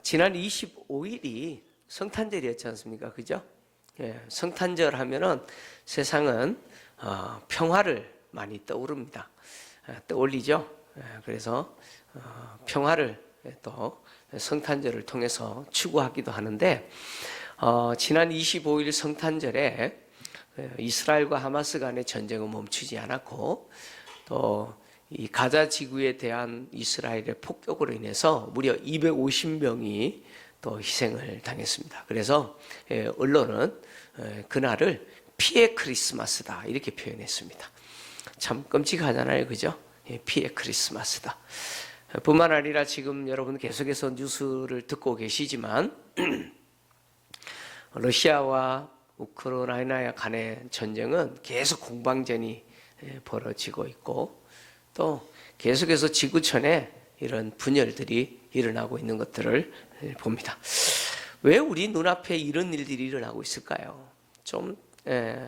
지난 25일이 성탄절이었지 않습니까? 그죠? 예, 성탄절 하면은 세상은 평화를 많이 떠오릅니다. 떠올리죠? 그래서 평화를 또 성탄절을 통해서 추구하기도 하는데, 지난 25일 성탄절에 이스라엘과 하마스 간의 전쟁은 멈추지 않았고, 또 이 가자 지구에 대한 이스라엘의 폭격으로 인해서 무려 250명이 또 희생을 당했습니다. 그래서 언론은 그날을 피해 크리스마스다 이렇게 표현했습니다. 참 끔찍하잖아요, 그죠? 피해 크리스마스다. 뿐만 아니라 지금 여러분 계속해서 뉴스를 듣고 계시지만 러시아와 우크라이나 간의 전쟁은 계속 공방전이 벌어지고 있고, 또 계속해서 지구촌에 이런 분열들이 일어나고 있는 것들을 봅니다. 왜 우리 눈앞에 이런 일들이 일어나고 있을까요? 좀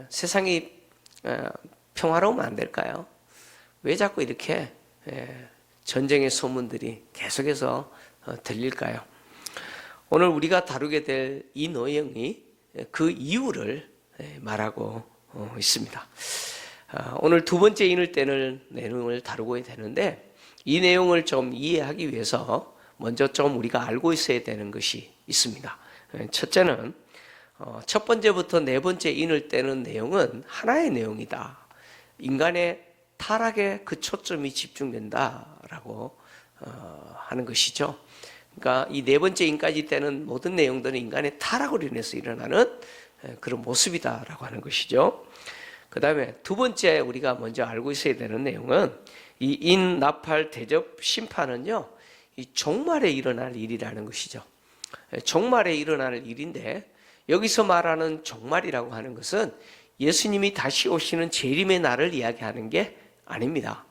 세상이 평화로우면 안 될까요? 왜 자꾸 이렇게 전쟁의 소문들이 계속해서 들릴까요? 오늘 우리가 다루게 될 이 내용이 그 이유를 말하고 있습니다. 오늘 두 번째 인을 떼는 내용을 다루고 되는데, 이 내용을 좀 이해하기 위해서 먼저 좀 우리가 알고 있어야 되는 것이 있습니다. 첫째는 첫 번째부터 네 번째 인을 떼는 내용은 하나의 내용이다. 인간의 타락에 그 초점이 집중된다라고 하는 것이죠. 그러니까 이 네 번째 인까지 떼는 모든 내용들은 인간의 타락으로 인해서 일어나는 그런 모습이다라고 하는 것이죠. 그 다음에 두 번째 우리가 먼저 알고 있어야 되는 내용은 이 인, 나팔, 대접, 심판은요, 이 종말에 일어날 일이라는 것이죠. 종말에 일어날 일인데, 여기서 말하는 종말이라고 하는 것은 예수님이 다시 오시는 재림의 날을 이야기하는 게 아닙니다.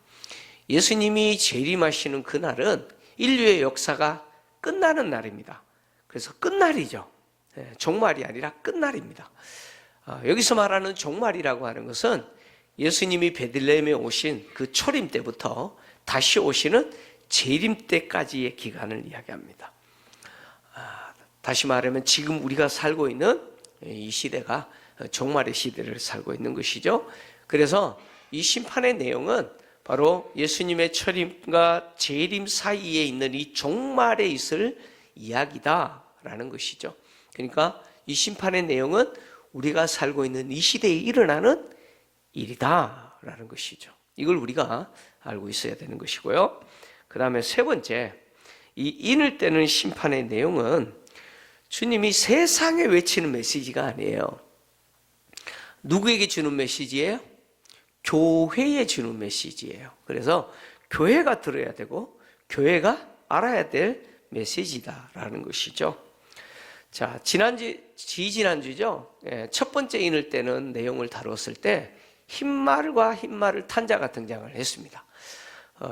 예수님이 재림하시는 그 날은 인류의 역사가 끝나는 날입니다. 그래서 끝날이죠. 종말이 아니라 끝날입니다. 여기서 말하는 종말이라고 하는 것은 예수님이 베들레헴에 오신 그 초림 때부터 다시 오시는 재림 때까지의 기간을 이야기합니다. 다시 말하면 지금 우리가 살고 있는 이 시대가 종말의 시대를 살고 있는 것이죠. 그래서 이 심판의 내용은 바로 예수님의 초림과 재림 사이에 있는 이 종말에 있을 이야기다라는 것이죠. 그러니까 이 심판의 내용은 우리가 살고 있는 이 시대에 일어나는 일이다라는 것이죠. 이걸 우리가 알고 있어야 되는 것이고요. 그 다음에 세 번째, 이 인을 떼는 심판의 내용은 주님이 세상에 외치는 메시지가 아니에요. 누구에게 주는 메시지예요? 교회에 주는 메시지예요. 그래서 교회가 들어야 되고 교회가 알아야 될 메시지다라는 것이죠. 자, 지난주죠. 첫 번째 인을 떼는 내용을 다뤘을 때 흰말과 흰말을 탄 자가 등장을 했습니다.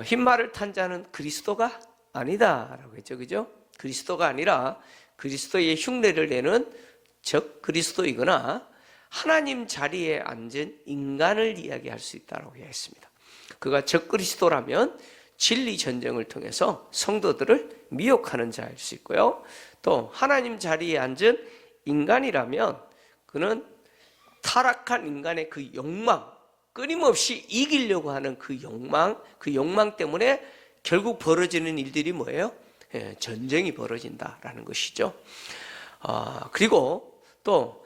흰말을 탄 자는 그리스도가 아니다라고 했죠. 그죠? 그리스도가 아니라 그리스도의 흉내를 내는 적 그리스도이거나 하나님 자리에 앉은 인간을 이야기할 수 있다고 했습니다. 그가 적 그리스도라면 진리 전쟁을 통해서 성도들을 미혹하는 자일 수 있고요. 또 하나님 자리에 앉은 인간이라면 그는 타락한 인간의 그 욕망, 끊임없이 이기려고 하는 그 욕망 때문에 결국 벌어지는 일들이 뭐예요? 전쟁이 벌어진다라는 것이죠. 그리고 또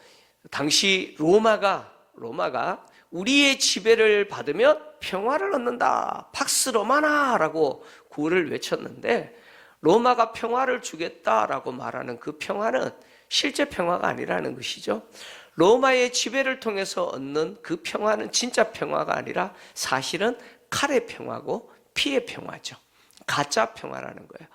당시 로마가 우리의 지배를 받으면 평화를 얻는다, 팍스 로마나라고 구호를 외쳤는데, 로마가 평화를 주겠다라고 말하는 그 평화는 실제 평화가 아니라는 것이죠. 로마의 지배를 통해서 얻는 그 평화는 진짜 평화가 아니라 사실은 칼의 평화고 피의 평화죠. 가짜 평화라는 거예요.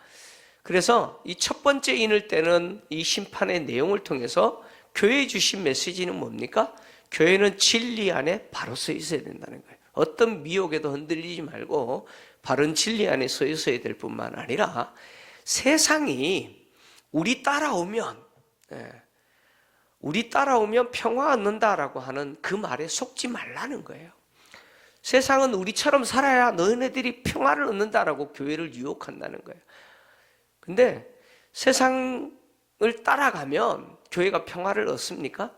그래서 이 첫 번째 인을 떼는 이 심판의 내용을 통해서 교회에 주신 메시지는 뭡니까? 교회는 진리 안에 바로 서 있어야 된다는 거예요. 어떤 미혹에도 흔들리지 말고 바른 진리 안에 서 있어야 될 뿐만 아니라 세상이 우리 따라오면 평화 얻는다라고 하는 그 말에 속지 말라는 거예요. 세상은 우리처럼 살아야 너희네들이 평화를 얻는다라고 교회를 유혹한다는 거예요. 근데 세상을 따라가면 교회가 평화를 얻습니까?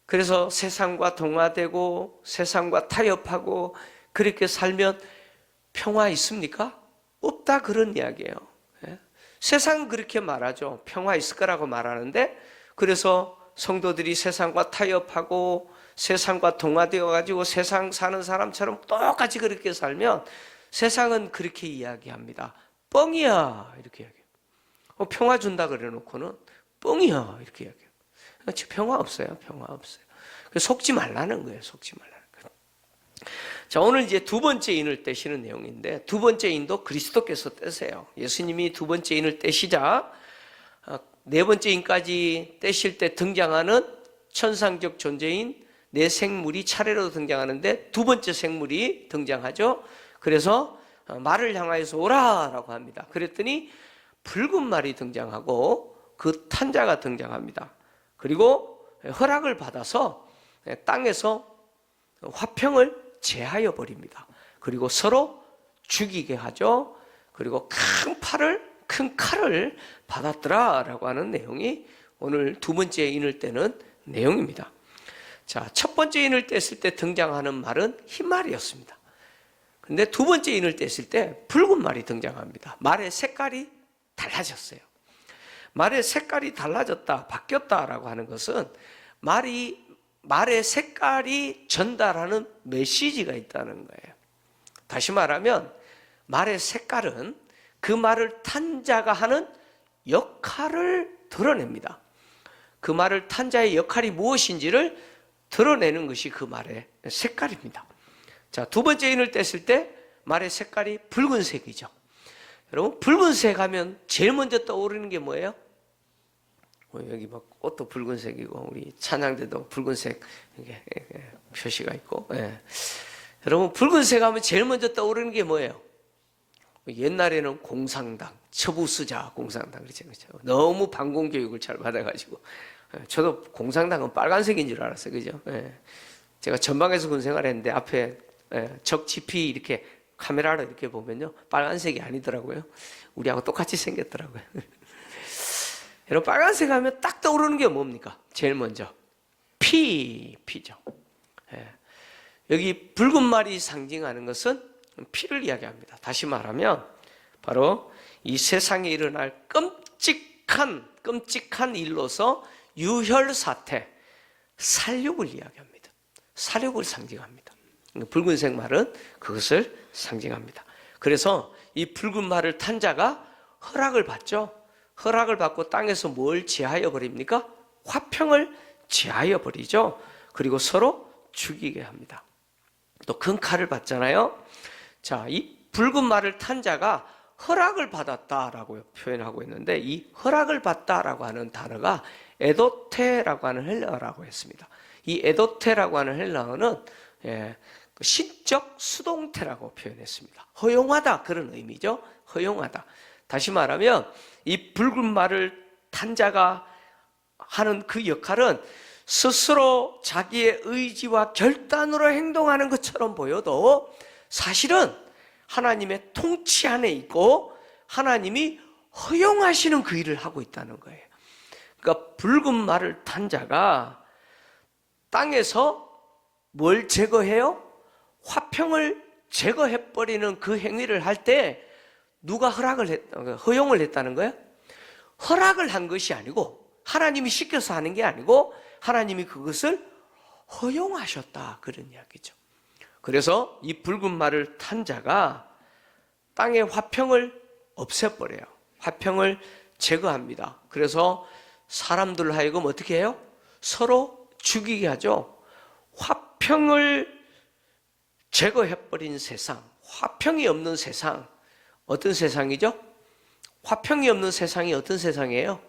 그래서 세상과 동화되고 세상과 타협하고 그렇게 살면 평화 있습니까? 없다, 그런 이야기예요. 세상은 그렇게 말하죠. 평화 있을 거라고 말하는데, 그래서 성도들이 세상과 타협하고 세상과 동화되어 가지고 세상 사는 사람처럼 똑같이 그렇게 살면 세상은 그렇게 이야기합니다. 뻥이야, 이렇게 이야기해요. 평화 준다 그래 놓고는 뻥이야, 이렇게 이야기해요. 평화 없어요. 평화 없어요. 속지 말라는 거예요. 속지 말라는 거예요. 자, 오늘 이제 두 번째 인을 떼시는 내용인데, 두 번째 인도 그리스도께서 떼세요. 예수님이 두 번째 인을 떼시자 네 번째 인까지 떼실 때 등장하는 천상적 존재인 네 생물이 차례로 등장하는데 두 번째 생물이 등장하죠. 그래서 말을 향하여서 오라라고 합니다. 그랬더니 붉은 말이 등장하고 그 탄자가 등장합니다. 그리고 허락을 받아서 땅에서 화평을 제하여 버립니다. 그리고 서로 죽이게 하죠. 그리고 큰 칼을 받았더라라고 하는 내용이 오늘 두 번째 인을 떼는 내용입니다. 자, 첫 번째 인을 뗐을 때 등장하는 말은 흰 말이었습니다. 근데 두 번째 인을 뗐을 때 붉은 말이 등장합니다. 말의 색깔이 달라졌어요. 말의 색깔이 달라졌다, 바뀌었다라고 하는 것은 말의 색깔이 전달하는 메시지가 있다는 거예요. 다시 말하면 말의 색깔은 그 말을 탄 자가 하는 역할을 드러냅니다. 그 말을 탄 자의 역할이 무엇인지를 드러내는 것이 그 말의 색깔입니다. 자, 두 번째 인을 뗐을 때 말의 색깔이 붉은색이죠. 여러분, 붉은색 하면 제일 먼저 떠오르는 게 뭐예요? 여기 막 꽃도 붉은색이고 우리 찬양대도 붉은색 이게 표시가 있고, 예. 여러분, 붉은색 하면 제일 먼저 떠오르는 게 뭐예요? 옛날에는 공상당, 처부수자 공상당 그렇죠. 너무 반공 교육을 잘 받아가지고 저도 공상당은 빨간색인 줄 알았어요, 그죠? 예. 제가 전방에서 군 생활했는데 앞에 적 지피 이렇게 카메라로 이렇게 보면요 빨간색이 아니더라고요. 우리하고 똑같이 생겼더라고요. 여러분, 빨간색 하면 딱 떠오르는 게 뭡니까? 제일 먼저 피죠. 예. 여기 붉은 말이 상징하는 것은 피를 이야기합니다. 다시 말하면 바로 이 세상에 일어날 끔찍한 일로서 유혈사태, 살육을 이야기합니다. 살육을 상징합니다. 붉은색 말은 그것을 상징합니다. 그래서 이 붉은 말을 탄 자가 허락을 받죠. 허락을 받고 땅에서 뭘 제하여 버립니까? 화평을 제하여 버리죠. 그리고 서로 죽이게 합니다. 또 큰 칼을 받잖아요. 자, 이 붉은 말을 탄 자가 허락을 받았다라고 표현하고 있는데, 이 허락을 받다라고 하는 단어가 에도테라고 하는 헬라어라고 했습니다. 이 에도테라고 하는 헬라어는 신적 수동태라고 표현했습니다. 허용하다, 그런 의미죠. 허용하다. 다시 말하면 이 붉은 말을 탄 자가 하는 그 역할은 스스로 자기의 의지와 결단으로 행동하는 것처럼 보여도 사실은 하나님의 통치 안에 있고 하나님이 허용하시는 그 일을 하고 있다는 거예요. 그러니까 붉은 말을 탄 자가 땅에서 뭘 제거해요? 화평을 제거해버리는 그 행위를 할 때 누가 허용을 했다는 거예요? 허락을 한 것이 아니고, 하나님이 시켜서 하는 게 아니고 하나님이 그것을 허용하셨다, 그런 이야기죠. 그래서 이 붉은 말을 탄 자가 땅의 화평을 없애버려요. 화평을 제거합니다. 그래서 사람들 하여금 어떻게 해요? 서로 죽이게 하죠. 화평을 제거해버린 세상, 화평이 없는 세상, 어떤 세상이죠? 화평이 없는 세상이 어떤 세상이에요?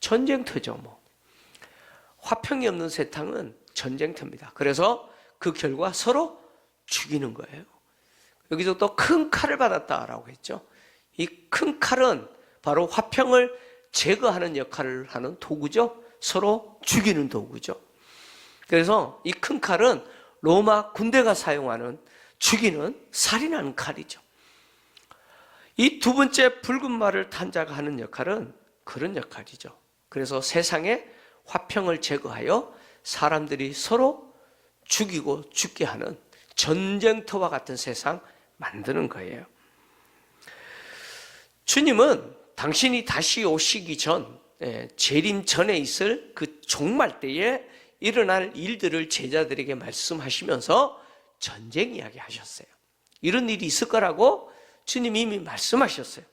전쟁터죠, 뭐. 화평이 없는 세상은 전쟁터입니다. 그래서 그 결과 서로 죽이는 거예요. 여기서 또 큰 칼을 받았다라고 했죠. 이 큰 칼은 바로 화평을 제거하는 역할을 하는 도구죠. 서로 죽이는 도구죠. 그래서 이 큰 칼은 로마 군대가 사용하는 죽이는 살인하는 칼이죠. 이 두 번째 붉은 말을 탄 자가 하는 역할은 그런 역할이죠. 그래서 세상에 화평을 제거하여 사람들이 서로 죽이고 죽게 하는 전쟁터와 같은 세상 만드는 거예요. 주님은 당신이 다시 오시기 전, 재림 전에 있을 그 종말 때에 일어날 일들을 제자들에게 말씀하시면서 전쟁 이야기 하셨어요. 이런 일이 있을 거라고 주님이 이미 말씀하셨어요.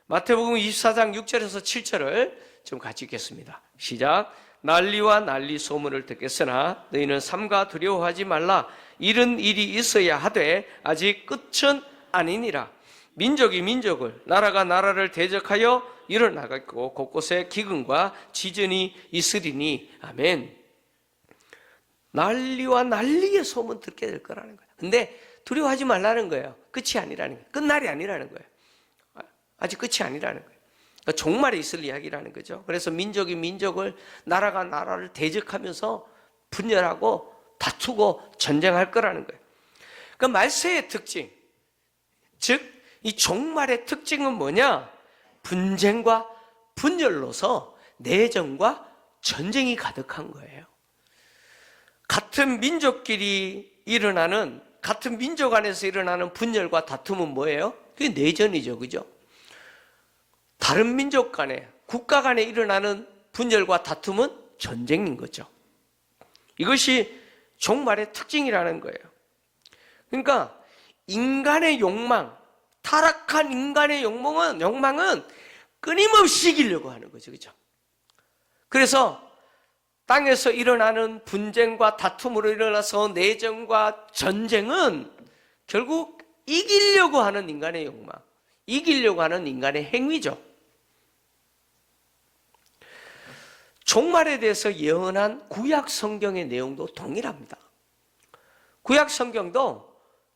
마태복음 24장 6절에서 7절을 좀 같이 읽겠습니다. 시작. 난리와 난리 소문을 듣겠으나 너희는 삼가 두려워하지 말라. 이런 일이 있어야 하되 아직 끝은 아니니라. 민족이 민족을, 나라가 나라를 대적하여 일어나겠고 곳곳에 기근과 지전이 있으리니. 아멘. 난리와 난리의 소문 듣게 될 거라는 거예요. 근데 두려워하지 말라는 거예요. 끝이 아니라는 거예요. 끝날이 아니라는 거예요. 아직 끝이 아니라는 거예요. 그러니까 종말에 있을 이야기라는 거죠. 그래서 민족이 민족을, 나라가 나라를 대적하면서 분열하고 다투고 전쟁할 거라는 거예요. 그러니까 말세의 특징, 즉 이 종말의 특징은 뭐냐? 분쟁과 분열로서 내정과 전쟁이 가득한 거예요. 같은 민족끼리 일어나는, 같은 민족 안에서 일어나는 분열과 다툼은 뭐예요? 그게 내전이죠. 그죠? 다른 민족 간에, 국가 간에 일어나는 분열과 다툼은 전쟁인 거죠. 이것이 종말의 특징이라는 거예요. 그러니까 인간의 욕망, 타락한 인간의 욕망은 끊임없이 이기려고 하는 거죠. 그죠? 그래서 땅에서 일어나는 분쟁과 다툼으로 일어나서 내전과 전쟁은 결국 이기려고 하는 인간의 욕망, 이기려고 하는 인간의 행위죠. 종말에 대해서 예언한 구약 성경의 내용도 동일합니다. 구약 성경도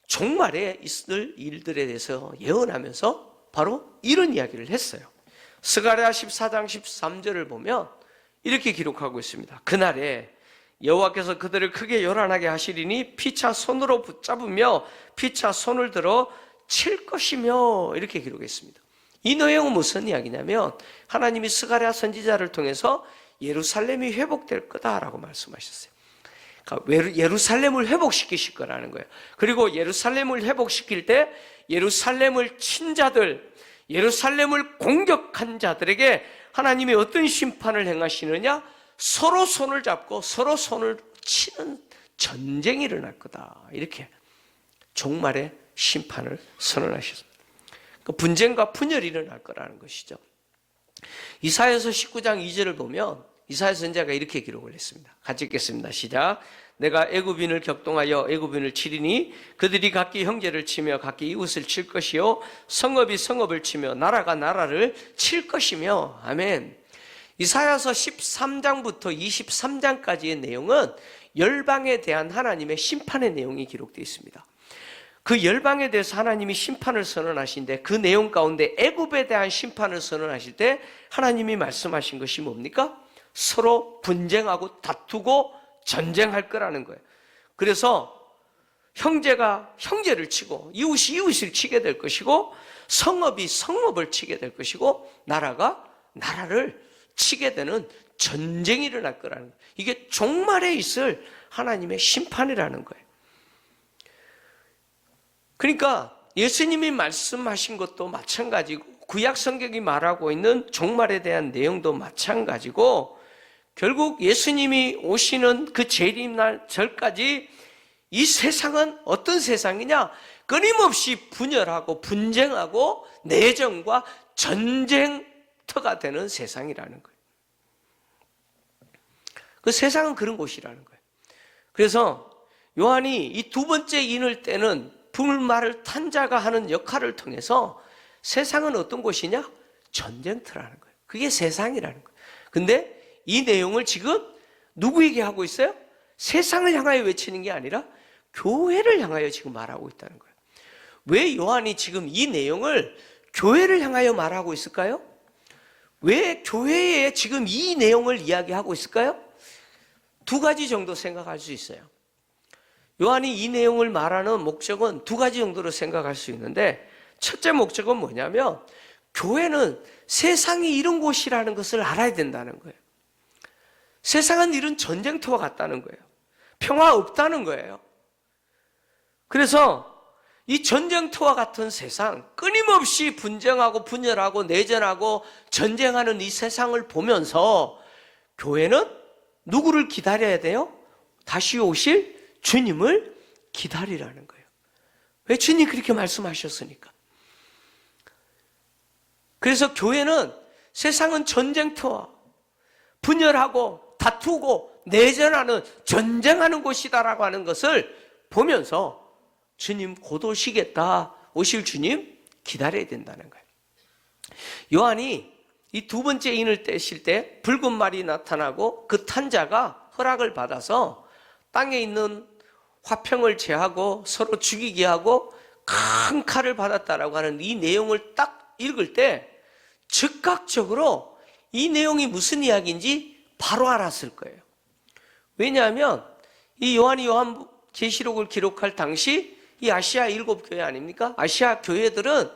종말에 있을 일들에 대해서 예언하면서 바로 이런 이야기를 했어요. 스가랴 14장 13절을 보면 이렇게 기록하고 있습니다. 그날에 여호와께서 그들을 크게 요란하게 하시리니 피차 손으로 붙잡으며 피차 손을 들어 칠 것이며, 이렇게 기록했습니다. 이 내용은 무슨 이야기냐면 하나님이 스가랴 선지자를 통해서 예루살렘이 회복될 거다라고 말씀하셨어요. 그러니까 예루살렘을 회복시키실 거라는 거예요. 그리고 예루살렘을 회복시킬 때 예루살렘을 친 자들, 예루살렘을 공격한 자들에게 하나님이 어떤 심판을 행하시느냐? 서로 손을 잡고 서로 손을 치는 전쟁이 일어날 거다. 이렇게 종말의 심판을 선언하셨습니다. 그러니까 분쟁과 분열이 일어날 거라는 것이죠. 이사야서 19장 2절을 보면 이사야 선지자가 이렇게 기록을 했습니다. 같이 읽겠습니다. 시작. 내가 애굽인을 격동하여 애굽인을 치리니 그들이 각기 형제를 치며 각기 이웃을 칠 것이요 성읍이 성읍을 치며 나라가 나라를 칠 것이며. 아멘. 이사야서 13장부터 23장까지의 내용은 열방에 대한 하나님의 심판의 내용이 기록되어 있습니다. 그 열방에 대해서 하나님이 심판을 선언하신데 그 내용 가운데 애굽에 대한 심판을 선언하실 때 하나님이 말씀하신 것이 뭡니까? 서로 분쟁하고 다투고 전쟁할 거라는 거예요. 그래서 형제가 형제를 치고 이웃이 이웃을 치게 될 것이고 성읍이 성읍을 치게 될 것이고 나라가 나라를 치게 되는 전쟁이 일어날 거라는 거예요. 이게 종말에 있을 하나님의 심판이라는 거예요. 그러니까 예수님이 말씀하신 것도 마찬가지고 구약 성경이 말하고 있는 종말에 대한 내용도 마찬가지고 결국 예수님이 오시는 그 재림날 절까지 이 세상은 어떤 세상이냐? 끊임없이 분열하고 분쟁하고 내정과 전쟁터가 되는 세상이라는 거예요. 그 세상은 그런 곳이라는 거예요. 그래서 요한이 이 두 번째 인을 떼는 불말을 탄 자가 하는 역할을 통해서 세상은 어떤 곳이냐? 전쟁터라는 거예요. 그게 세상이라는 거예요. 근데 이 내용을 지금 누구에게 하고 있어요? 세상을 향하여 외치는 게 아니라 교회를 향하여 지금 말하고 있다는 거예요. 왜 요한이 지금 이 내용을 교회를 향하여 말하고 있을까요? 왜 교회에 지금 이 내용을 이야기하고 있을까요? 두 가지 정도 생각할 수 있어요. 요한이 이 내용을 말하는 목적은 두 가지 정도로 생각할 수 있는데 첫째 목적은 뭐냐면 교회는 세상이 이런 곳이라는 것을 알아야 된다는 거예요. 세상은 이런 전쟁터와 같다는 거예요. 평화 없다는 거예요. 그래서 이 전쟁터와 같은 세상, 끊임없이 분쟁하고 분열하고 내전하고 전쟁하는 이 세상을 보면서 교회는 누구를 기다려야 돼요? 다시 오실 주님을 기다리라는 거예요. 왜? 주님 그렇게 말씀하셨으니까. 그래서 교회는 세상은 전쟁터와 분열하고 다투고 내전하는 전쟁하는 곳이다라고 하는 것을 보면서 주님 곧 오시겠다, 오실 주님 기다려야 된다는 거예요. 요한이 이 두 번째 인을 떼실 때 붉은 말이 나타나고 그 탄자가 허락을 받아서 땅에 있는 화평을 제하고 서로 죽이게 하고 큰 칼을 받았다라고 하는 이 내용을 딱 읽을 때 즉각적으로 이 내용이 무슨 이야기인지 바로 알았을 거예요. 왜냐하면 이 요한이 요한계시록을 기록할 당시 이 아시아 7교회 아닙니까? 아시아 교회들은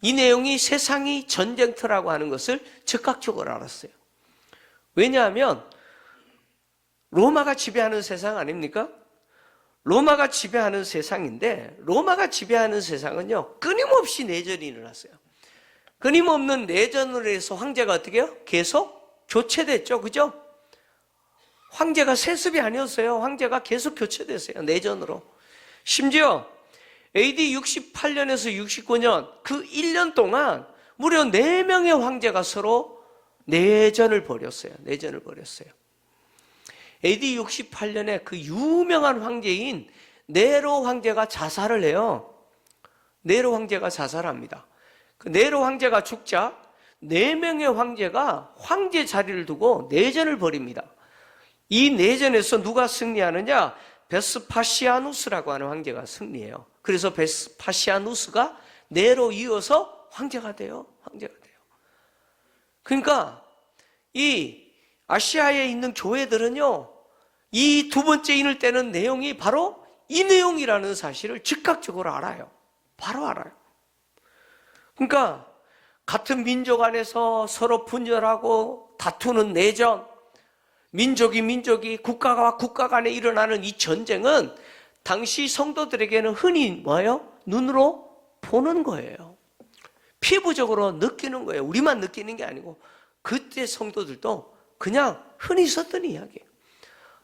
이 내용이 세상이 전쟁터라고 하는 것을 즉각적으로 알았어요. 왜냐하면 로마가 지배하는 세상 아닙니까? 로마가 지배하는 세상인데, 로마가 지배하는 세상은요 끊임없이 내전이 일어났어요. 끊임없는 내전으로 해서 황제가 어떻게 해요? 계속 교체됐죠. 그죠? 황제가 세습이 아니었어요. 황제가 계속 교체됐어요. 내전으로. 심지어 AD 68년에서 69년 그 1년 동안 무려 4명의 황제가 서로 내전을 벌였어요. 내전을 벌였어요. AD 68년에 그 유명한 황제인 네로 황제가 자살을 해요. 네로 황제가 자살합니다. 그 네로 황제가 죽자 4명의 황제가 황제 자리를 두고 내전을 벌입니다. 이 내전에서 누가 승리하느냐? 베스파시아누스라고 하는 황제가 승리해요. 그래서 베스파시아누스가 네로 이어서 황제가 돼요. 황제가 돼요. 그러니까 이 아시아에 있는 교회들은요, 이 두 번째 인을 떼는 내용이 바로 이 내용이라는 사실을 즉각적으로 알아요. 바로 알아요. 그러니까 같은 민족 안에서 서로 분열하고 다투는 내전, 민족이 국가와 국가 간에 일어나는 이 전쟁은 당시 성도들에게는 흔히 뭐예요? 눈으로 보는 거예요. 피부적으로 느끼는 거예요. 우리만 느끼는 게 아니고 그때 성도들도 그냥 흔히 있었던 이야기예요.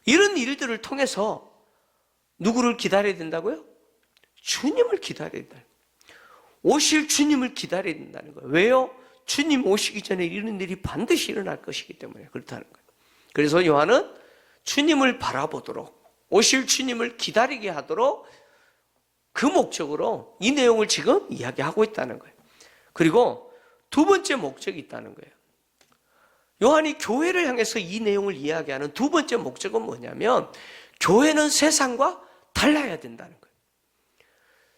이런 일들을 통해서 누구를 기다려야 된다고요? 주님을 기다려야 된다. 오실 주님을 기다려야 된다는 거예요. 왜요? 주님 오시기 전에 이런 일이 반드시 일어날 것이기 때문에 그렇다는 거예요. 그래서 요한은 주님을 바라보도록, 오실 주님을 기다리게 하도록 그 목적으로 이 내용을 지금 이야기하고 있다는 거예요. 그리고 두 번째 목적이 있다는 거예요. 요한이 교회를 향해서 이 내용을 이야기하는 두 번째 목적은 뭐냐면, 교회는 세상과 달라야 된다는 거예요.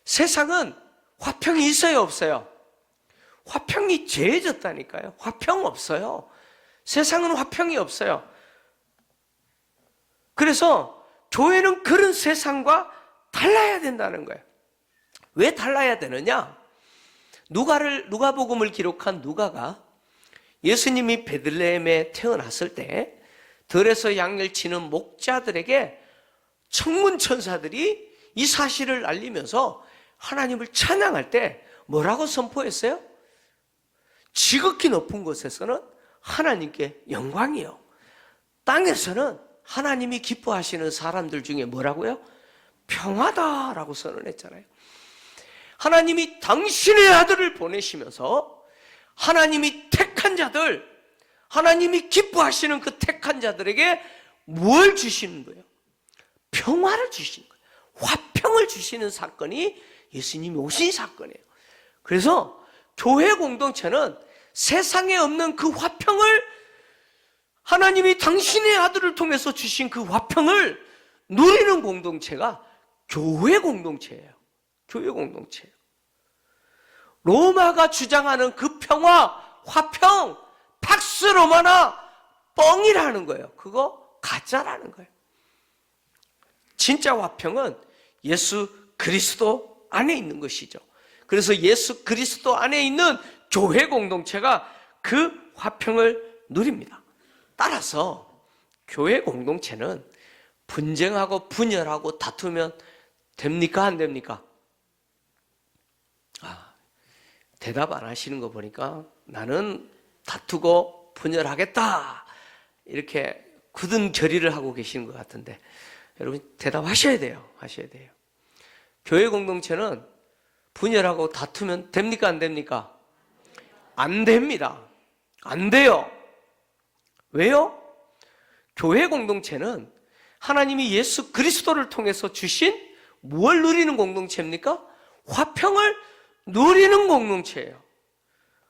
세상은 화평이 있어요, 없어요? 화평이 죄해졌다니까요. 화평 없어요. 세상은 화평이 없어요. 그래서 교회는 그런 세상과 달라야 된다는 거예요. 왜 달라야 되느냐? 누가복음을 기록한 누가가 예수님이 베들레헴에 태어났을 때 들에서 양을 치는 목자들에게 천문천사들이 이 사실을 알리면서 하나님을 찬양할 때 뭐라고 선포했어요? 지극히 높은 곳에서는 하나님께 영광이요, 땅에서는 하나님이 기뻐하시는 사람들 중에 뭐라고요? 평화다라고 선언했잖아요. 하나님이 당신의 아들을 보내시면서 하나님이 택한 자들, 하나님이 기뻐하시는 그 택한 자들에게 뭘 주시는 거예요? 평화를 주시는 거예요. 화평을 주시는 사건이 예수님이 오신 사건이에요. 그래서 교회 공동체는 세상에 없는 그 화평을, 하나님이 당신의 아들을 통해서 주신 그 화평을 누리는 공동체가 교회 공동체예요. 교회 공동체예요. 로마가 주장하는 그 평화, 화평, 팍스 로마나 뻥이라는 거예요. 그거 가짜라는 거예요. 진짜 화평은 예수 그리스도 안에 있는 것이죠. 그래서 예수 그리스도 안에 있는 교회 공동체가 그 화평을 누립니다. 따라서 교회 공동체는 분쟁하고 분열하고 다투면 됩니까? 안 됩니까? 대답 안 하시는 거 보니까 나는 다투고 분열하겠다 이렇게 굳은 결의를 하고 계시는 것 같은데, 여러분 대답하셔야 돼요. 하셔야 돼요. 교회 공동체는 분열하고 다투면 됩니까? 안 됩니까? 안 됩니다. 안 돼요. 왜요? 교회 공동체는 하나님이 예수 그리스도를 통해서 주신 무엇을 누리는 공동체입니까? 화평을 누리는 공동체예요.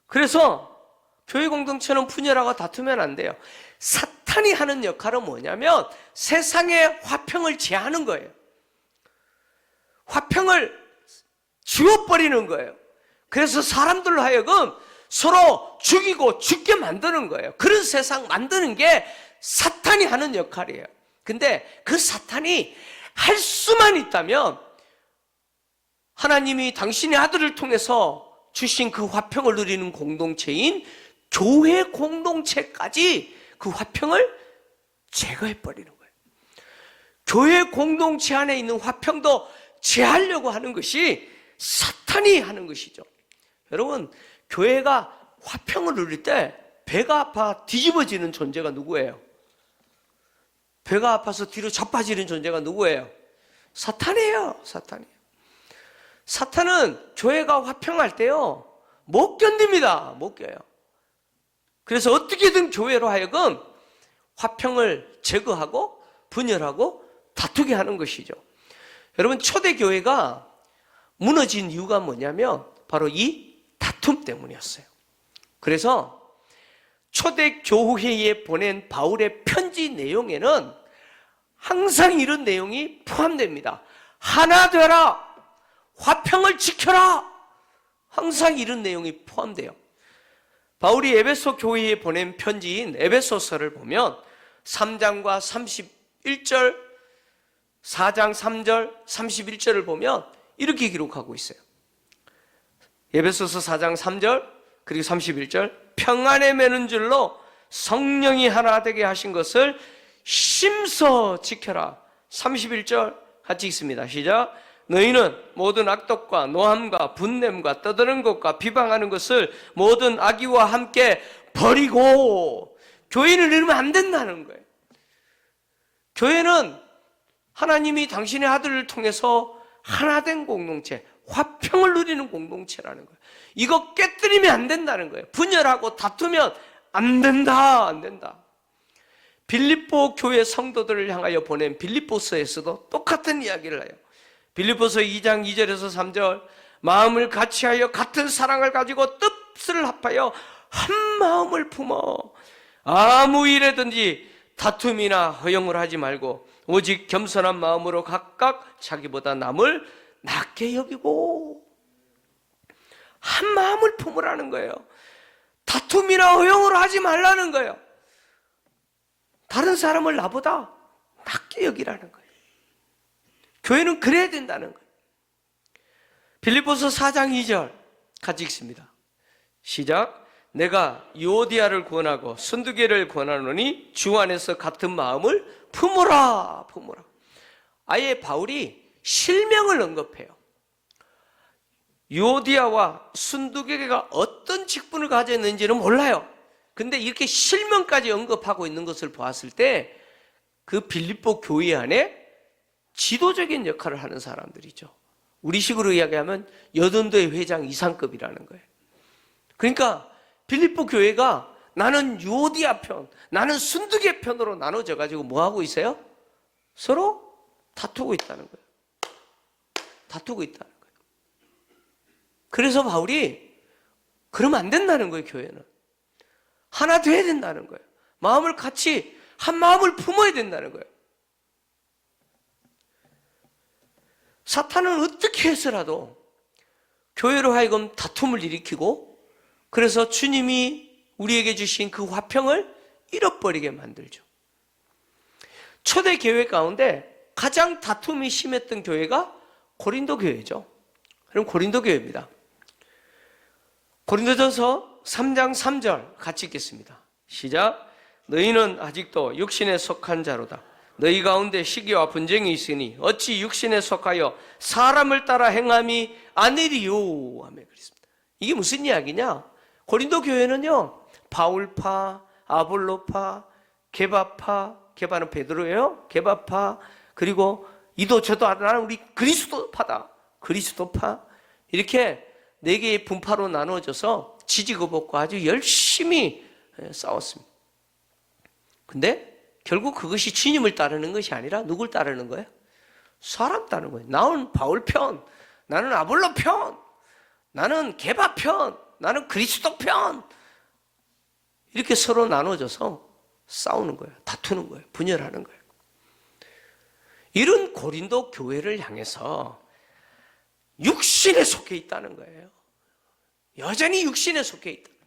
그래서 교회 공동체는 분열하고 다투면 안 돼요. 사탄이 하는 역할은 뭐냐면 세상의 화평을 제하는 거예요. 화평을 지워버리는 거예요. 그래서 사람들로 하여금 서로 죽이고 죽게 만드는 거예요. 그런 세상 만드는 게 사탄이 하는 역할이에요. 근데 그 사탄이 할 수만 있다면 하나님이 당신의 아들을 통해서 주신 그 화평을 누리는 공동체인 교회 공동체까지 그 화평을 제거해버리는 거예요. 교회 공동체 안에 있는 화평도 제하려고 하는 것이 사탄이 하는 것이죠. 여러분, 교회가 화평을 누릴 때 배가 아파 뒤집어지는 존재가 누구예요? 배가 아파서 뒤로 자빠지는 존재가 누구예요? 사탄이에요. 사탄이에요. 사탄은 교회가 화평할 때요 못 견딥니다. 못 껴요. 그래서 어떻게든 교회로 하여금 화평을 제거하고 분열하고 다투게 하는 것이죠. 여러분, 초대교회가 무너진 이유가 뭐냐면 바로 이 다툼 때문이었어요. 그래서 초대교회에 보낸 바울의 편지 내용에는 항상 이런 내용이 포함됩니다. 하나 되라, 화평을 지켜라, 항상 이런 내용이 포함돼요. 바울이 에베소 교회에 보낸 편지인 에베소서를 보면 3장과 31절, 4장 3절, 31절을 보면 이렇게 기록하고 있어요. 에베소서 4장 3절 그리고 31절, 평안에 매는 줄로 성령이 하나 되게 하신 것을 심서 지켜라. 31절 같이 읽습니다. 시작. 너희는 모든 악독과 노함과 분냄과 떠드는 것과 비방하는 것을 모든 악의와 함께 버리고. 교회는 이러면 안 된다는 거예요. 교회는 하나님이 당신의 아들을 통해서 하나된 공동체, 화평을 누리는 공동체라는 거예요. 이거 깨뜨리면 안 된다는 거예요. 분열하고 다투면 안 된다, 안 된다. 빌립보 교회 성도들을 향하여 보낸 빌립보서에서도 똑같은 이야기를 해요. 빌립보서 2장 2절에서 3절, 마음을 같이하여 같은 사랑을 가지고 뜻을 합하여 한 마음을 품어 아무 일에든지 다툼이나 허용을 하지 말고 오직 겸손한 마음으로 각각 자기보다 남을 낮게 여기고. 한 마음을 품으라는 거예요. 다툼이나 허용을 하지 말라는 거예요. 다른 사람을 나보다 낮게 여기라는 거예요. 교회는 그래야 된다는 거예요. 빌립보서 4장 2절 같이 읽습니다. 시작. 내가 유오디아를 권하고 순두계를 권하노니 주 안에서 같은 마음을 품으라, 품으라. 아예 바울이 실명을 언급해요. 유오디아와 순두계가 어떤 직분을 가졌는지는 몰라요. 근데 이렇게 실명까지 언급하고 있는 것을 보았을 때 그 빌립보 교회 안에 지도적인 역할을 하는 사람들이죠. 우리식으로 이야기하면 여든도의 회장 이상급이라는 거예요. 그러니까 빌립보 교회가 나는 유오디아 편, 나는 순두계 편으로 나눠져 가지고 뭐 하고 있어요? 서로 다투고 있다는 거예요. 다투고 있다는 거예요. 그래서 바울이 그러면 안 된다는 거예요. 교회는 하나 돼야 된다는 거예요. 마음을 같이 한 마음을 품어야 된다는 거예요. 사탄은 어떻게 해서라도 교회로 하여금 다툼을 일으키고, 그래서 주님이 우리에게 주신 그 화평을 잃어버리게 만들죠. 초대 교회 가운데 가장 다툼이 심했던 교회가 고린도 교회죠. 그럼 고린도 교회입니다. 고린도전서 3장 3절 같이 읽겠습니다. 시작. 너희는 아직도 육신에 속한 자로다. 너희 가운데 시기와 분쟁이 있으니 어찌 육신에 속하여 사람을 따라 행함이 아니리요. 아멘. 그렇습니다. 이게 무슨 이야기냐? 고린도 교회는요, 바울파, 아볼로파, 게바파, 게바는 베드로예요. 게바파, 그리고 이도 저도 나는 우리 그리스도파다. 그리스도파. 이렇게 네 개의 분파로 나누어져서 지지고볶고 아주 열심히 싸웠습니다. 근데 결국 그것이 주님을 따르는 것이 아니라 누굴 따르는 거예요? 사람 따르는 거예요. 나는 바울 편, 나는 아볼로 편, 나는 게바 편, 나는 그리스도 편. 이렇게 서로 나눠져서 싸우는 거예요. 다투는 거예요. 분열하는 거예요. 이런 고린도 교회를 향해서 육신에 속해 있다는 거예요. 여전히 육신에 속해 있다는 거예요.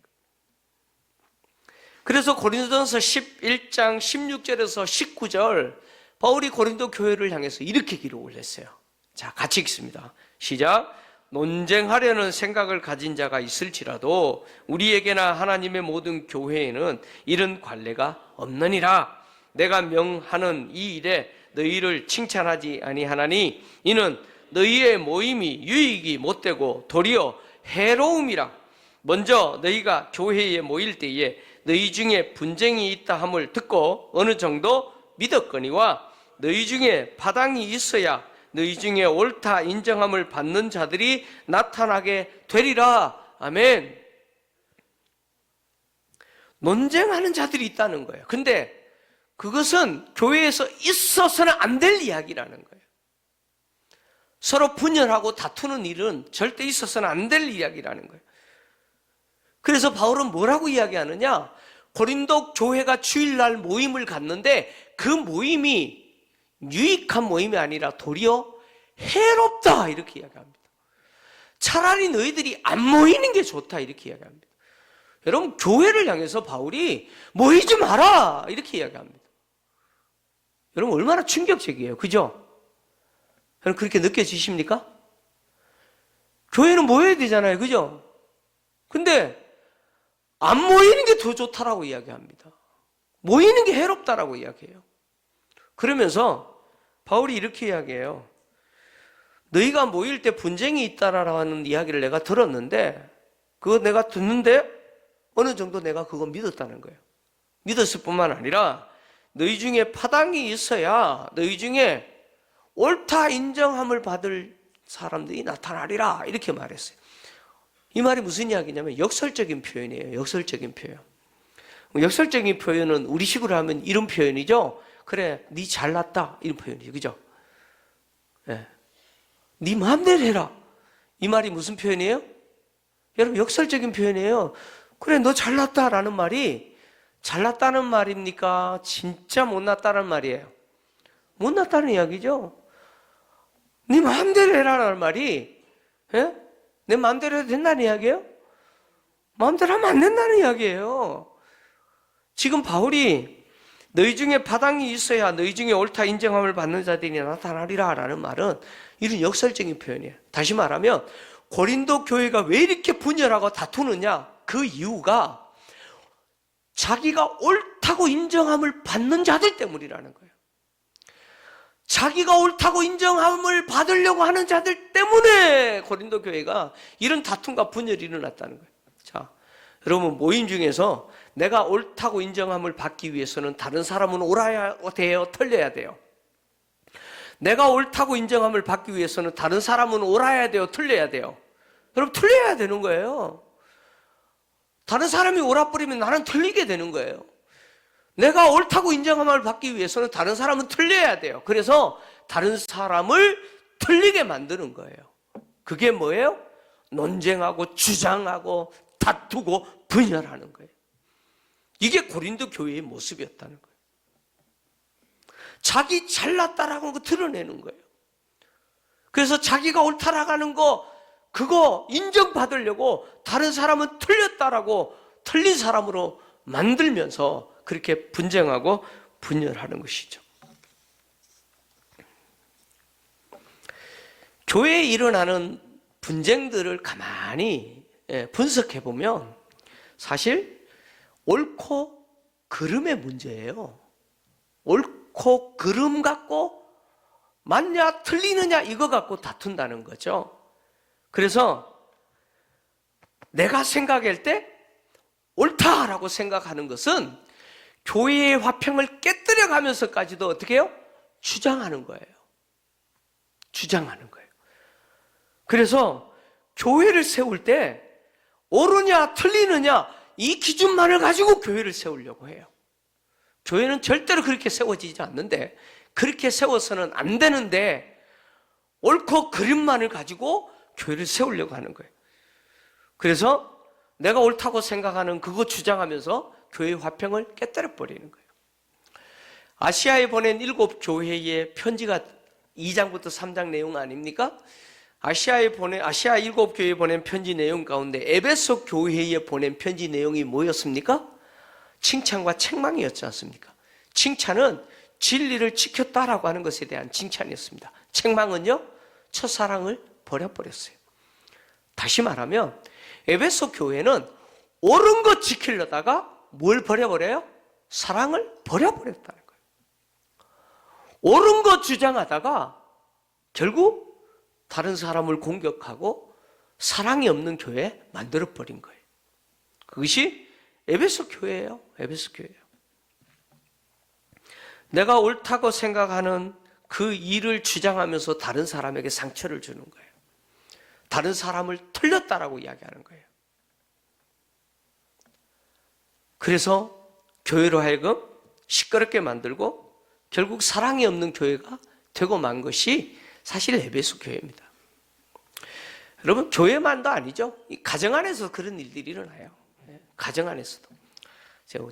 그래서 고린도전서 11장 16절에서 19절 바울이 고린도 교회를 향해서 이렇게 기록을 했어요. 자, 같이 읽습니다. 시작. 논쟁하려는 생각을 가진 자가 있을지라도 우리에게나 하나님의 모든 교회에는 이런 관례가 없느니라. 내가 명하는 이 일에 너희를 칭찬하지 아니하나니 이는 너희의 모임이 유익이 못되고 도리어 해로움이라. 먼저 너희가 교회에 모일 때에 너희 중에 분쟁이 있다 함을 듣고 어느 정도 믿었거니와 너희 중에 파당이 있어야 너희 중에 옳다 인정함을 받는 자들이 나타나게 되리라. 아멘. 논쟁하는 자들이 있다는 거예요. 근데 그것은 교회에서 있어서는 안 될 이야기라는 거예요. 서로 분열하고 다투는 일은 절대 있어서는 안 될 이야기라는 거예요. 그래서 바울은 뭐라고 이야기하느냐? 고린도 교회가 주일날 모임을 갖는데 그 모임이 유익한 모임이 아니라 도리어 해롭다 이렇게 이야기합니다. 차라리 너희들이 안 모이는 게 좋다 이렇게 이야기합니다. 여러분, 교회를 향해서 바울이 모이지 마라 이렇게 이야기합니다. 여러분, 얼마나 충격적이에요. 그죠? 여러분, 그렇게 느껴지십니까? 교회는 모여야 되잖아요. 그죠? 근데 안 모이는 게 더 좋다라고 이야기합니다. 모이는 게 해롭다라고 이야기해요. 그러면서 바울이 이렇게 이야기해요. 너희가 모일 때 분쟁이 있다라는 이야기를 내가 들었는데 그거 내가 듣는데 어느 정도 내가 그거 믿었다는 거예요. 믿었을 뿐만 아니라 너희 중에 파당이 있어야 너희 중에 옳다 인정함을 받을 사람들이 나타나리라 이렇게 말했어요. 이 말이 무슨 이야기냐면 역설적인 표현이에요. 역설적인 표현. 역설적인 표현은 우리식으로 하면 이런 표현이죠. 그래, 네 잘났다 이런 표현이죠. 그죠? 네. 네 마음대로 해라. 이 말이 무슨 표현이에요? 여러분, 역설적인 표현이에요. 그래, 너 잘났다라는 말이 잘났다는 말입니까? 진짜 못났다는 말이에요. 못났다는 이야기죠. 네 마음대로 해라라는 말이, 예? 내 마음대로 해도 된다는 이야기예요? 마음대로 하면 안 된다는 이야기예요. 지금 바울이 너희 중에 바당이 있어야 너희 중에 옳다 인정함을 받는 자들이 나타나리라 라는 말은 이런 역설적인 표현이에요. 다시 말하면 고린도 교회가 왜 이렇게 분열하고 다투느냐? 그 이유가 자기가 옳다고 인정함을 받는 자들 때문이라는 거예요. 자기가 옳다고 인정함을 받으려고 하는 자들 때문에 고린도 교회가 이런 다툼과 분열이 일어났다는 거예요. 자, 여러분, 모임 중에서 내가 옳다고 인정함을 받기 위해서는 다른 사람은 옳아야 돼요, 틀려야 돼요? 내가 옳다고 인정함을 받기 위해서는 다른 사람은 옳아야 돼요, 틀려야 돼요? 여러분, 틀려야 되는 거예요. 다른 사람이 옳아버리면 나는 틀리게 되는 거예요. 내가 옳다고 인정함을 받기 위해서는 다른 사람은 틀려야 돼요. 그래서 다른 사람을 틀리게 만드는 거예요. 그게 뭐예요? 논쟁하고 주장하고 다투고 분열하는 거예요. 이게 고린도 교회의 모습이었다는 거예요. 자기 잘났다라고 하는 거 드러내는 거예요. 그래서 자기가 옳다라고 하는 거 그거 인정받으려고 다른 사람은 틀렸다라고 틀린 사람으로 만들면서 그렇게 분쟁하고 분열하는 것이죠. 교회에 일어나는 분쟁들을 가만히 분석해 보면 사실 옳고 그름의 문제예요. 옳고 그름 갖고 맞냐 틀리느냐 이거 갖고 다툰다는 거죠. 그래서 내가 생각할 때 옳다라고 생각하는 것은 교회의 화평을 깨뜨려 가면서까지도 어떻게 해요? 주장하는 거예요. 주장하는 거예요. 그래서 교회를 세울 때 옳으냐 틀리느냐 이 기준만을 가지고 교회를 세우려고 해요. 교회는 절대로 그렇게 세워지지 않는데, 그렇게 세워서는 안 되는데 옳고 그름만을 가지고 교회를 세우려고 하는 거예요. 그래서 내가 옳다고 생각하는 그거 주장하면서 교회의 화평을 깨뜨려 버리는 거예요. 아시아에 보낸 7 교회의 편지가 2장부터 3장 내용 아닙니까? 아시아 7 교회에 보낸 편지 내용 가운데 에베소 교회에 보낸 편지 내용이 뭐였습니까? 칭찬과 책망이었지 않습니까? 칭찬은 진리를 지켰다라고 하는 것에 대한 칭찬이었습니다. 책망은요, 첫사랑을 버려버렸어요. 다시 말하면 에베소 교회는 옳은 것 지키려다가 뭘 버려버려요? 사랑을 버려버렸다는 거예요. 옳은 것 주장하다가 결국 다른 사람을 공격하고 사랑이 없는 교회 만들어버린 거예요. 그것이 에베소 교회예요. 에베소 교회예요. 내가 옳다고 생각하는 그 일을 주장하면서 다른 사람에게 상처를 주는 거예요. 다른 사람을 틀렸다라고 이야기하는 거예요. 그래서 교회로 하여금 시끄럽게 만들고 결국 사랑이 없는 교회가 되고 만 것이 사실 에베소 교회입니다. 여러분, 교회만도 아니죠. 가정 안에서 그런 일들이 일어나요. 가정 안에서도.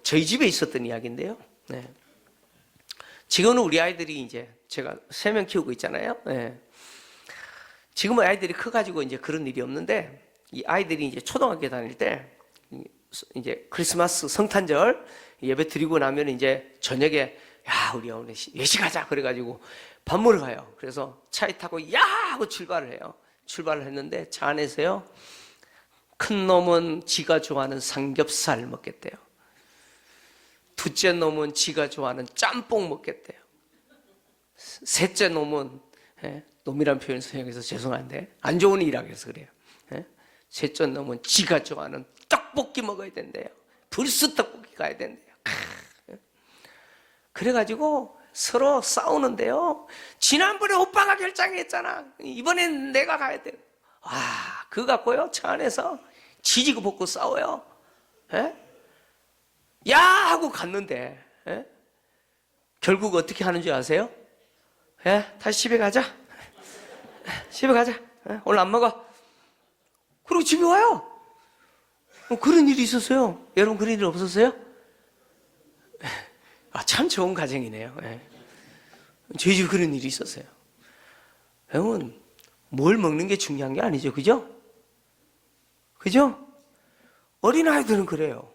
저희 집에 있었던 이야기인데요. 지금은 우리 아이들이 이제 제가 3명 키우고 있잖아요. 지금은 아이들이 커가지고 이제 그런 일이 없는데, 이 아이들이 이제 초등학교 다닐 때 이제 크리스마스 성탄절 예배 드리고 나면 이제 저녁에 야, 우리 오늘 외식 가자 그래가지고 밥 먹으러 가요. 그래서 차에 타고 야 하고 출발을 해요. 출발을 했는데 차 안에서요, 큰 놈은 지가 좋아하는 삼겹살 먹겠대요. 둘째 놈은 지가 좋아하는 짬뽕 먹겠대요. 셋째 놈은, 놈이란 표현 사용해서 죄송한데 안 좋은 일이라고 해서 그래요. 셋째 놈은 지가 좋아하는 떡볶이 먹어야 된대요. 불스 떡볶이 가야 된대요. 그래가지고 서로 싸우는데요, 지난번에 오빠가 결정했잖아, 이번엔 내가 가야 돼. 와, 그거 갖고요 차 안에서 지지고 볶고 싸워요. 야 하고 갔는데 결국 어떻게 하는 줄 아세요? 다시 집에 가자. 집에 가자. 오늘 안 먹어. 그리고 집에 와요. 그런 일이 있었어요. 여러분, 그런 일 없었어요? 참 좋은 가정이네요. 저희 집에 그런 일이 있었어요. 여러분, 뭘 먹는 게 중요한 게 아니죠. 그죠? 그죠? 어린아이들은 그래요.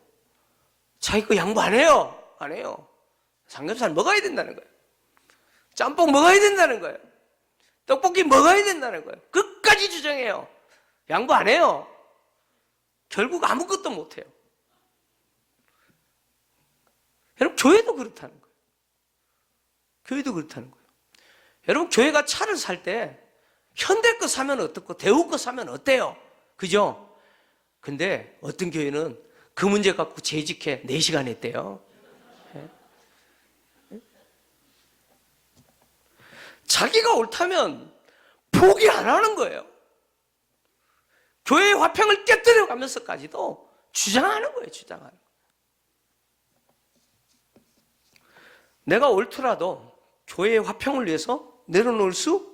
자기 거 양보 안 해요. 안 해요. 삼겹살 먹어야 된다는 거예요. 짬뽕 먹어야 된다는 거예요. 떡볶이 먹어야 된다는 거예요. 끝까지 주장해요. 양보 안 해요. 결국 아무것도 못 해요. 여러분, 교회도 그렇다는 거예요. 교회도 그렇다는 거예요. 여러분, 교회가 차를 살 때 현대 거 사면 어떻고 대우 거 사면 어때요? 그죠? 근데 어떤 교회는 그 문제 갖고 재직해 4시간 했대요. 자기가 옳다면 포기 안 하는 거예요. 교회의 화평을 깨뜨려 가면서까지도 주장하는 거예요. 주장하는 거예요. 내가 옳더라도 교회의 화평을 위해서 내려놓을 수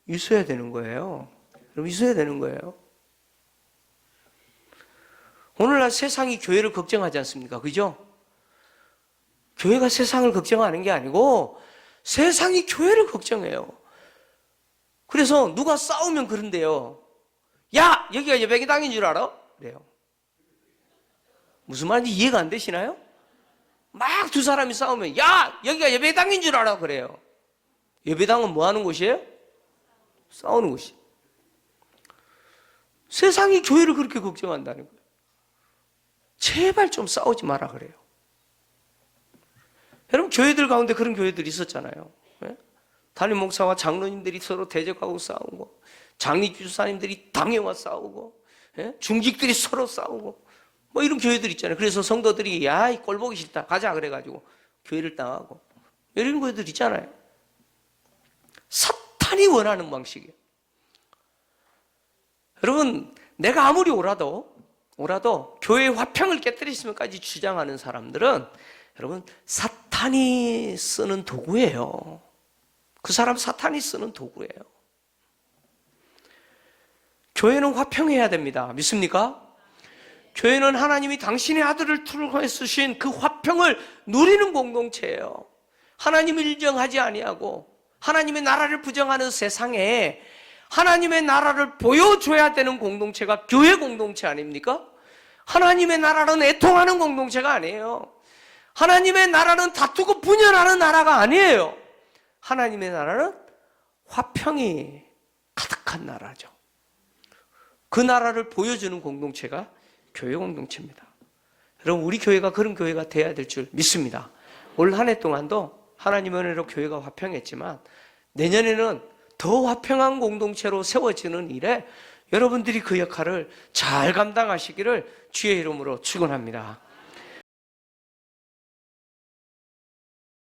있어야 되는 거예요. 여러분, 있어야 되는 거예요. 오늘날 세상이 교회를 걱정하지 않습니까? 그죠? 교회가 세상을 걱정하는 게 아니고 세상이 교회를 걱정해요. 그래서 누가 싸우면 그런데요, 야, 여기가 예배당인 줄 알아? 그래요. 무슨 말인지 이해가 안 되시나요? 막 두 사람이 싸우면 야, 여기가 예배당인 줄 알아? 그래요. 예배당은 뭐 하는 곳이에요? 싸우는 곳이에요. 세상이 교회를 그렇게 걱정한다는 거예요. 제발 좀 싸우지 마라 그래요. 여러분, 교회들 가운데 그런 교회들이 있었잖아요. 예? 담임 목사와 장로님들이 서로 대적하고 싸우고, 장로주사님들이 당회와 싸우고, 예? 중직들이 서로 싸우고, 뭐 이런 교회들 있잖아요. 그래서 성도들이 야, 이 꼴 보기 싫다 가자 그래가지고 교회를 나가고 이런 교회들 있잖아요. 사탄이 원하는 방식이에요. 여러분, 내가 아무리 오라도 교회의 화평을 깨뜨리시면까지 주장하는 사람들은 여러분, 사탄이 쓰는 도구예요. 그 사람 사탄이 쓰는 도구예요. 교회는 화평해야 됩니다. 믿습니까? 교회는 하나님이 당신의 아들을 통해 쓰신 그 화평을 누리는 공동체예요. 하나님을 인정하지 아니하고 하나님의 나라를 부정하는 세상에 하나님의 나라를 보여줘야 되는 공동체가 교회 공동체 아닙니까? 하나님의 나라는 애통하는 공동체가 아니에요. 하나님의 나라는 다투고 분열하는 나라가 아니에요. 하나님의 나라는 화평이 가득한 나라죠. 그 나라를 보여주는 공동체가 교회 공동체입니다. 여러분, 우리 교회가 그런 교회가 돼야 될 줄 믿습니다. 올 한 해 동안도 하나님의 은혜로 교회가 화평했지만 내년에는 더 화평한 공동체로 세워지는 일에 여러분들이 그 역할을 잘 감당하시기를 주의 이름으로 축원합니다.